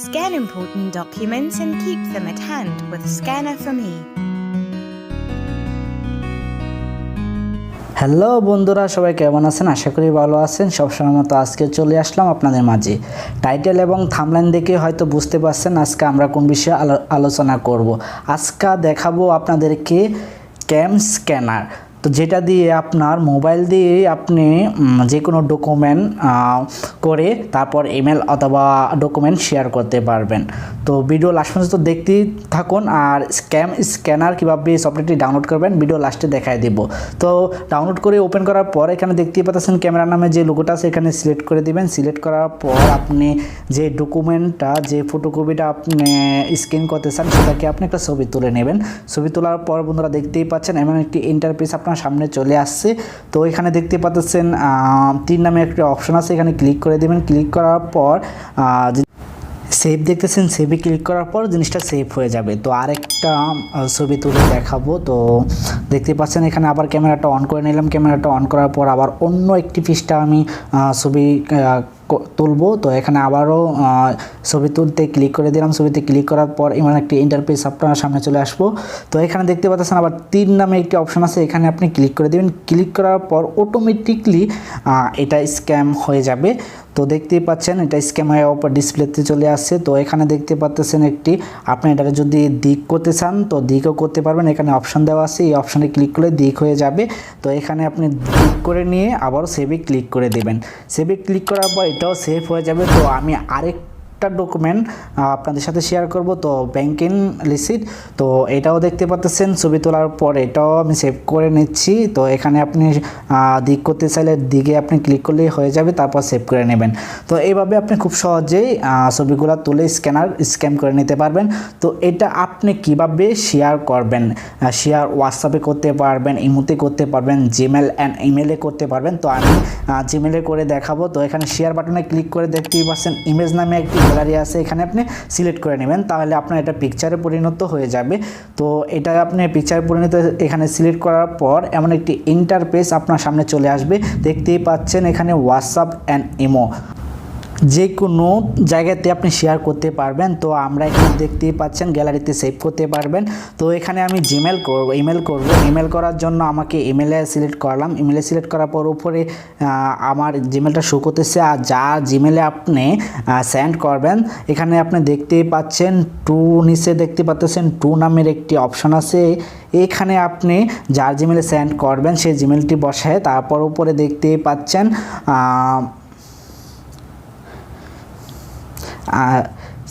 Scan important documents and keep them at hand with Scanner for Me. Hello বন্ধুরা, সবাই কেমন আছেন? আশা করি ভালো আছেন। সবসময় মতো আজকে চলে আসলাম আপনাদের মাঝে। টাইটেল এবং থাম্বনেল দেখে হয়তো বুঝতে পারছেন আজকে আমরা কোন বিষয়ে আলোচনা করব। আজকে দেখাবো আপনাদেরকে ক্যাম স্ক্যানার, তো যেটা দিয়ে আপনার মোবাইল দিয়ে আপনি যে কোনো ডকুমেন্ট করে তারপর ইমেল অথবা ডকুমেন্ট শেয়ার করতে পারবেন। তো ভিডিও লাস্ট পর্যন্ত দেখতেই থাকুন। আর ক্যাম স্ক্যানার কীভাবে সফটওয়্যারটি ডাউনলোড করবেন ভিডিও লাস্টে দেখাই দেব। তো ডাউনলোড করে ওপেন করার পর এখানে দেখতেই পাচ্ছেন ক্যামেরা নামে যে লোগোটা আছে এখানে সিলেক্ট করে দিবেন। সিলেক্ট করার পর আপনি যে ডকুমেন্টটা যে ফটোকপিটা আপনি স্ক্যান করতে চান সেটাকে আপনি একটা ছবি তুলে নেবেন। ছবি তোলার পর বন্ধুরা দেখতেই পাচ্ছেন এমন একটি ইন্টারফেস আপনার সামনে চলে আসছে। তো এখানে দেখতে পাচ্ছেন 3 নামে একটা অপশন আছে, এখানে ক্লিক করে দেবেন। ক্লিক করার পর সেভ দেখতেছেন, সেভে ক্লিক করার পর জিনিসটা সেভ হয়ে যাবে। তো আরেকটা ছবি তুলে দেখাবো। তো দেখতে পাচ্ছেন এখানে আবার ক্যামেরাটা অন করে নিলাম। ক্যামেরাটা অন করার পর আবার অন্য একটি পৃষ্ঠা আমি ছবি তুলবো। তো এখানে আবারও ছবি তুলতে ক্লিক করে দিলাম। ছবিতে ক্লিক করার পর এমন একটি ইন্টারফেস আপনার সামনে চলে আসবো। তো এখানে দেখতে পাচ্ছেন আবার 3 নামে একটি অপশন আছে, এখানে আপনি ক্লিক করে দেবেন। ক্লিক করার পর অটোমেটিকলি এটা স্ক্যাম হয়ে যাবে। তো দেখতেই পাচ্ছেন এটা স্ক্যাম হয়ে ওপর ডিসপ্লেতে চলে আসছে। তো এখানে দেখতে পাচ্ছেন একটি আপনি এটা যদি দিক করতে চান তো দিকও করতে পারবেন। এখানে অপশন দেওয়া আছে, এই অপশানে ক্লিক করলে দিক হয়ে যাবে। তো এখানে আপনি দিক করে নিয়ে আবারও সেভে ক্লিক করে দেবেন। সেভে ক্লিক করার পর এটাও সেভ হয়ে যাবে। তো আমি আরেকটা ডকুমেন্ট আপনাদের সাথে শেয়ার করব, তো ব্যাংকিং রিসিট। তো এটাও দেখতে পাচ্ছেন ছবি তোলার পর এটাও আমি সেভ করে নিচ্ছি। তো এখানে আপনি দিক করতে চাইলে দিকে আপনি ক্লিক করলেই হয়ে যাবে, তারপর সেভ করে নেবেন। তো এইভাবে আপনি খুব সহজেই ছবিগুলো তুলে স্ক্যান করে নিতে পারবেন। তো এটা আপনি কিভাবে শেয়ার করবেন, শেয়ার হোয়াটসঅ্যাপে করতে পারবেন, ইমোতে করতে পারবেন, জিমেল অ্যান্ড ইমেলে করতে পারবেন। তো আমি জিমেলে করে দেখাবো। তো এখানে শেয়ার বাটনে ক্লিক করে দেখতেই পাচ্ছেন ইমেজ নামে একটি গ্যালারি আছে, এখানে আপনি সিলেক্ট করে নেবেন, তাহলে আপনার এটা পিকচারে পরিণত হয়ে যাবে। তো এটা আপনি পিকচারে পরিণত এখানে সিলেক্ট করার পর এমন একটি ইন্টারফেস আপনার সামনে চলে আসবে। দেখতেই পাচ্ছেন এখানে হোয়াটসঅ্যাপ অ্যান্ড ইমো যে কোনো জায়গাতে আপনি শেয়ার করতে পারবেন। তো আমরা এখানে দেখতেই পাচ্ছেন গ্যালারিতে সেভ করতে পারবেন। তো এখানে আমি জিমেল করব, ইমেল করব। ইমেল করার জন্য আমাকে ইমেলে সিলেক্ট করলাম। ইমেলে সিলেক্ট করার পর উপরে আমার জিমেলটা শো করতেছে। আর যা জিমেলে আপনি সেন্ড করবেন এখানে আপনি দেখতেই পাচ্ছেন নিচে দেখতে পাচ্ছেন 2 নামের একটি অপশন আছে। এখানে আপনি যার জিমেলে সেন্ড করবেন সেই জিমেলটি বসায় তারপর উপরে দেখতেই পাচ্ছেন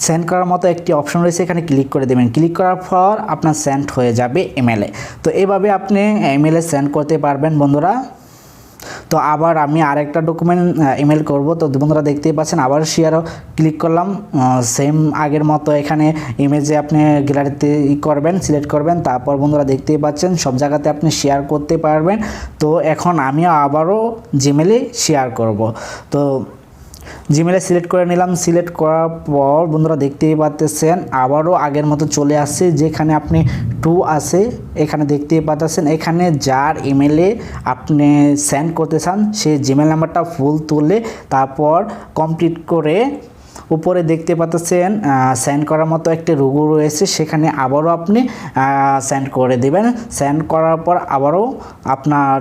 সেন্ড করার মতো একটি অপশন রয়েছে, এখানে ক্লিক করে দেবেন। ক্লিক করার পর আপনার সেন্ড হয়ে যাবে ইমেলে। তো এইভাবে আপনি ইমেলে সেন্ড করতে পারবেন বন্ধুরা। তো আবার আমি আরেকটা ডকুমেন্ট ইমেল করব। তো বন্ধুরা দেখতেই পাচ্ছেন আবার শেয়ারও ক্লিক করলাম, সেম আগের মতো এখানে ইমেজে আপনি গ্যালারিতে করবেন, সিলেক্ট করবেন। তারপর বন্ধুরা দেখতেই পাচ্ছেন সব জায়গাতে আপনি শেয়ার করতে পারবেন। তো এখন আমি আবারও জিমেলে শেয়ার করব। তো জিমেলে সিলেক্ট করে নিলাম। সিলেক্ট করার পর বন্ধুরা দেখতেই পাচ্ছেন আবারও আগের মতো চলে আসছে, যেখানে আপনি 2 আছে এখানে দেখতেই পাচ্ছেন। এখানে যার ইমেলে আপনি সেন্ড করতে চান সেই জিমেল নাম্বারটা ফুল তুলে তারপর কমপ্লিট করে উপরে দেখতে পাচ্ছেন সেন্ড করার মতো একটি লোগো রয়েছে, সেখানে আবারও আপনি সেন্ড করে দেবেন। সেন্ড করার পর আবারও আপনার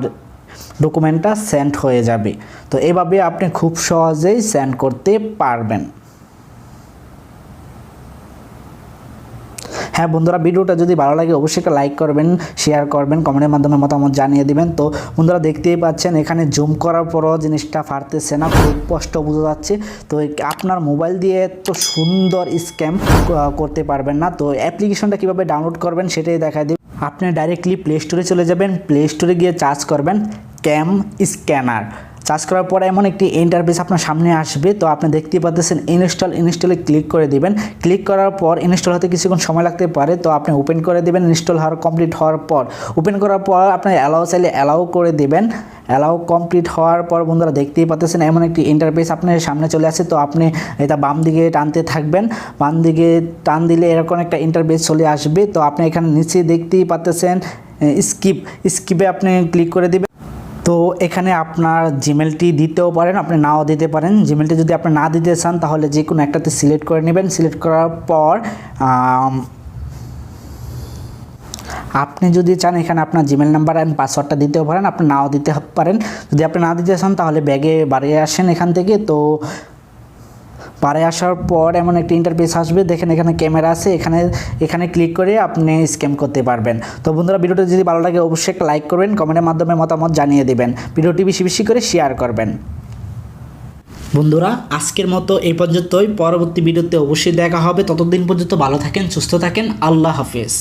ডকুমেন্টটা সেন্ড হয়ে যাবে। তো এভাবে আপনি খুব সহজেই সেন্ড করতে পারবেন। হ্যাঁ বন্ধুরা, ভিডিওটা যদি ভালো লাগে অবশ্যই একটা লাইক করবেন, শেয়ার করবেন, কমেন্টের মাধ্যমে মতামত জানিয়ে দিবেন। তো বন্ধুরা দেখতেই পাচ্ছেন এখানে জুম করার পরও জিনিসটা পারতেছে না, খুব স্পষ্ট বোঝা যাচ্ছে। তো আপনার মোবাইল দিয়ে এত সুন্দর স্ক্যাম করতে পারবেন না। তো অ্যাপ্লিকেশনটা কীভাবে ডাউনলোড করবেন সেটাই দেখাই দিই। আপনি ডাইরেক্টলি প্লে স্টোরে চলে যাবেন। প্লে স্টোরে গিয়ে সার্চ করবেন ক্যাম স্ক্যানার। সার্চ করার পরে এমন একটি ইন্টারফেস আপনার সামনে আসবে। তো আপনি দেখতেই পাচ্ছেন ইনস্টলে ক্লিক করে দিবেন। ক্লিক করার পর ইনস্টল হতে কিছুক্ষণ সময় লাগতে পারে। তো আপনি ওপেন করে দেবেন। ইনস্টল হওয়ার কমপ্লিট হওয়ার পর ওপেন করার পর আপনি অ্যালাউ চাইলে অ্যালাউ করে দেবেন। অ্যালাউ কমপ্লিট হওয়ার পর বন্ধুরা দেখতেই পাচ্ছেন এমন একটি ইন্টারফেস আপনার সামনে চলে আসে। তো আপনি এটা বাম দিকে টানতে থাকবেন, বাম দিকে টান দিলে এরকম একটা ইন্টারফেস চলে আসবে। তো আপনি এখানে নিচে দেখতেই পাচ্ছেন স্কিপে আপনি ক্লিক করে দেবেন। তো এখানে আপনার জিমেলটি দিতেও পারেন, আপনি নাও দিতে পারেন। জিমেলটি যদি আপনি না দিতে চান তাহলে যে কোনো একটাতে সিলেক্ট করে নেবেন। সিলেক্ট করার পর আপনি যদি চান এখানে আপনার জিমেল নাম্বার অ্যান্ড পাসওয়ার্ডটা দিতেও পারেন, আপনি নাও দিতে পারেন। যদি আপনি না দিতে চান তাহলে ব্যাগে বাড়িয়ে আসেন এখান থেকে। তো বাড়ি আসার পর এমন একটা ইন্টারফেস আসবে, দেখেন এখানে ক্যামেরা আছে, এখানে ক্লিক করে আপনি স্ক্যাম করতে পারবেন। তো বন্ধুরা, ভিডিওটি যদি ভালো লাগে অবশ্যই একটা লাইক করবেন, কমেন্টের মাধ্যমে মতামত জানিয়ে দেবেন, ভিডিওটি বেশি বেশি করে শেয়ার করবেন। বন্ধুরা, আজকের মতো এই পর্যন্তই। পরবর্তী ভিডিওতে অবশ্যই দেখা হবে। ততদিন পর্যন্ত ভালো থাকেন, সুস্থ থাকেন। আল্লাহ হাফেজ।